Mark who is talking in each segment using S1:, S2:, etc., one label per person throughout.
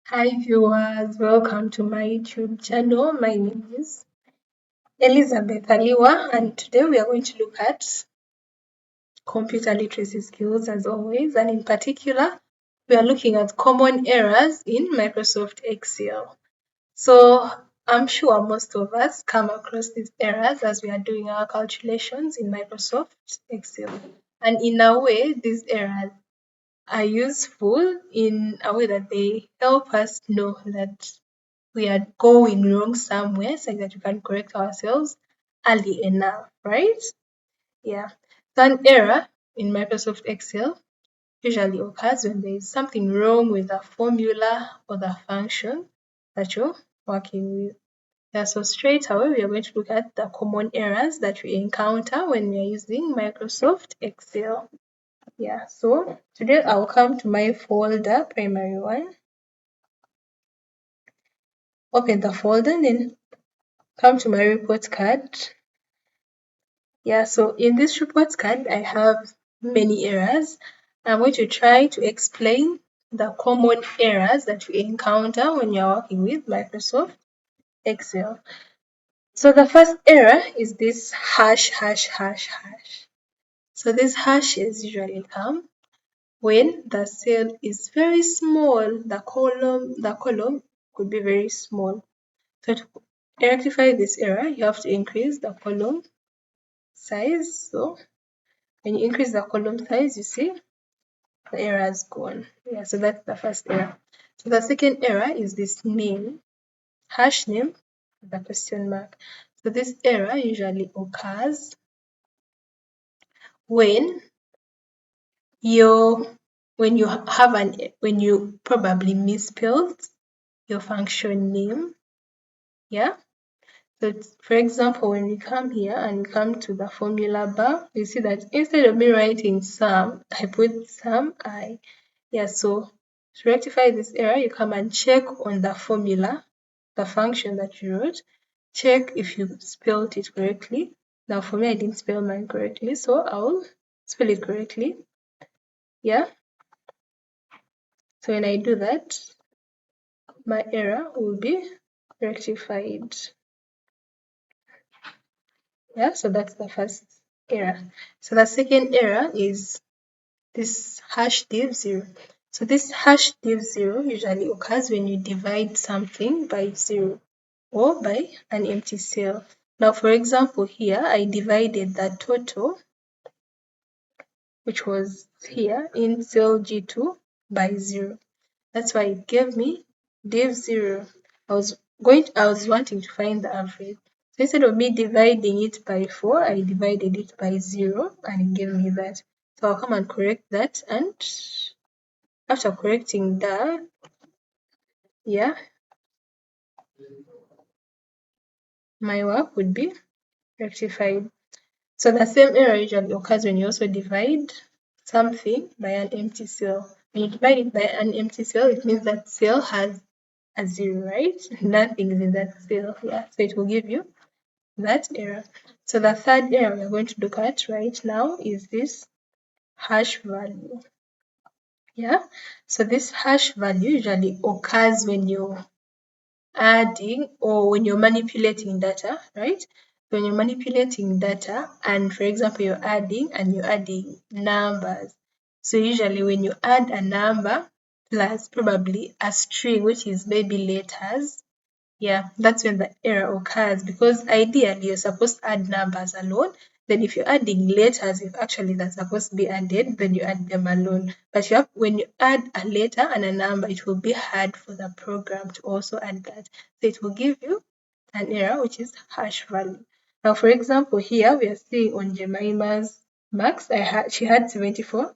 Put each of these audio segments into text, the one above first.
S1: Hi viewers, welcome to my YouTube channel. My name is Elizabeth Aliwa and today we are going to look at computer literacy skills as always, and in particular we are looking at common errors in Microsoft Excel. So I'm sure most of us come across these errors as we are doing our calculations in Microsoft Excel, and in a way these errors are useful in a way that they help us know that we are going wrong somewhere so that we can correct ourselves early enough, right? Yeah. So an error in Microsoft Excel usually occurs when there is something wrong with the formula or the function that you're working with. Yeah, so straight away we are going to look at the common errors that we encounter when we are using Microsoft Excel. Yeah, so today I'll come to my folder, primary one, open the folder, and then come to my report card. Yeah, so in this report card, I have many errors. I'm going to try to explain the common errors that we encounter when you're working with Microsoft Excel. So the first error is this hash, hash, hash, hash. So these hashes usually come when the cell is very small, the column could be very small. So to rectify this error, you have to increase the column size. So when you increase the column size, you see the error is gone. Yeah, so that's the first error. So the second error is this name, hash name, the question mark. So this error usually occurs when you when you probably misspelled your function name. Yeah. So for example, when we come here and we come to the formula bar, you see that instead of me writing sum, I put sum I. Yeah, so to rectify this error, you come and check on the formula, the function that you wrote, check if you spelled it correctly. Now for me, I didn't spell mine correctly, so I'll spell it correctly. Yeah. So when I do that, my error will be rectified. Yeah, so that's the first error. So the second error is this hash div 0. So this hash div 0 usually occurs when you divide something by 0 or by an empty cell. Now, for example, here I divided the total, which was here in cell G2, by 0. That's why it gave me div 0. I was wanting to find the average. So instead of me dividing it by 4, I divided it by 0 and it gave me that. So I'll come and correct that, and after correcting that, yeah, my work would be rectified. So the same error usually occurs when you also divide something by an empty cell. When you divide it by an empty cell, it means that cell has a 0, right? Nothing is in that cell. Yeah, so it will give you that error. So the third error we're going to look at right now is this hash value. Yeah, so this hash value usually occurs when you're adding or when you're manipulating data, right? When you're manipulating data, and for example, you're adding numbers. So usually when you add a number plus probably a string, which is maybe letters, yeah, that's when the error occurs, because ideally you're supposed to add numbers alone. Then if you're adding letters, if actually that's supposed to be added, then you add them alone. But when you add a letter and a number, it will be hard for the program to also add that. So it will give you an error, which is hash value. Now, for example, here we are seeing on Jemima's marks, she had 74.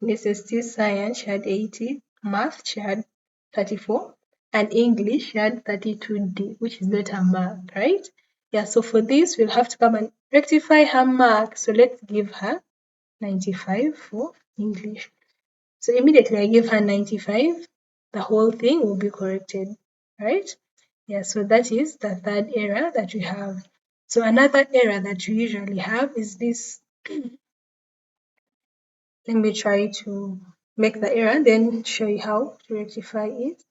S1: In SST Science, she had 80. Math, she had 34. And English, she had 32D, which is not a mark, right? Yeah, so for this, we'll have to come and rectify her mark. So let's give her 95 for English. So immediately I give her 95, the whole thing will be corrected, right? Yeah, so that is the third error that we have. So another error that we usually have is this. Let me try to make the error, then show you how to rectify it.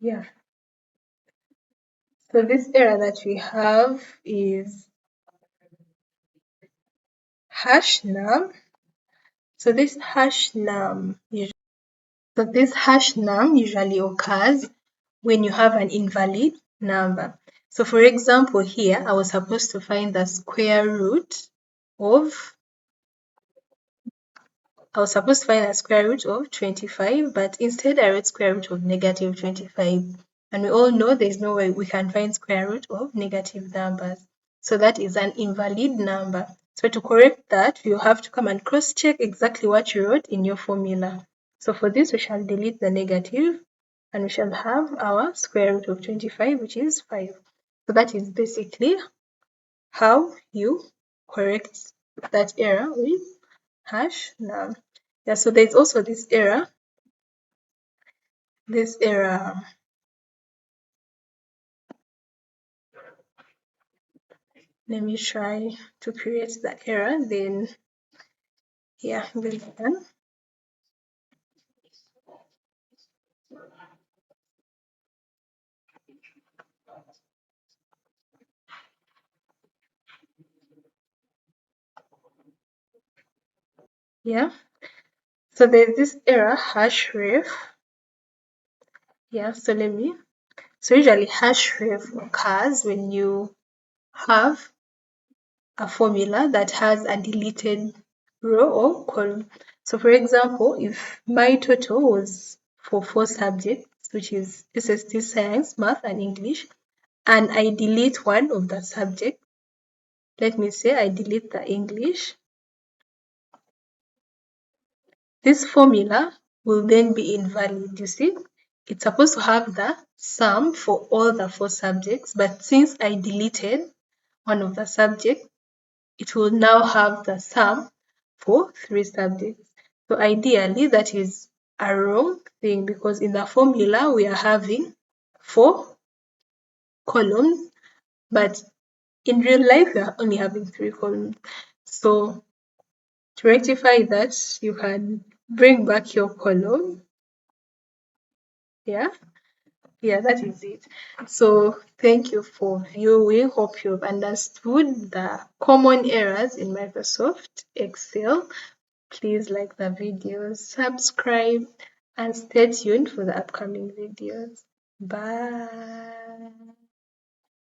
S1: Yeah. So this error that we have is hash num. So this hash num usually occurs when you have an invalid number. So for example, here I was supposed to find the square root of 25, but instead I wrote square root of negative 25. And we all know there's no way we can find square root of negative numbers. So that is an invalid number. So to correct that, you have to come and cross-check exactly what you wrote in your formula. So for this, we shall delete the negative and we shall have our square root of 25, which is 5. So that is basically how you correct that error with hash num. Yeah, so there's also this error. Let me try to create that error. Then, yeah, we're done. Yeah, so there's this error href. Yeah, so usually href occurs when you have a formula that has a deleted row or column. So for example, if my total was for 4 subjects, which is SST Science, Math, and English, and I delete one of the subjects, let me say I delete the English, this formula will then be invalid. You see, it's supposed to have the sum for all the 4 subjects, but since I deleted one of the subjects, it will now have the sum for 3 subjects. So ideally, that is a wrong thing because in the formula, we are having 4 columns, but in real life, we are only having 3 columns. So to rectify that, you can bring back your column. Yeah, that is it. So thank you for viewing. Hope you've understood the common errors in Microsoft Excel. Please like the videos, subscribe, and stay tuned for the upcoming videos. Bye.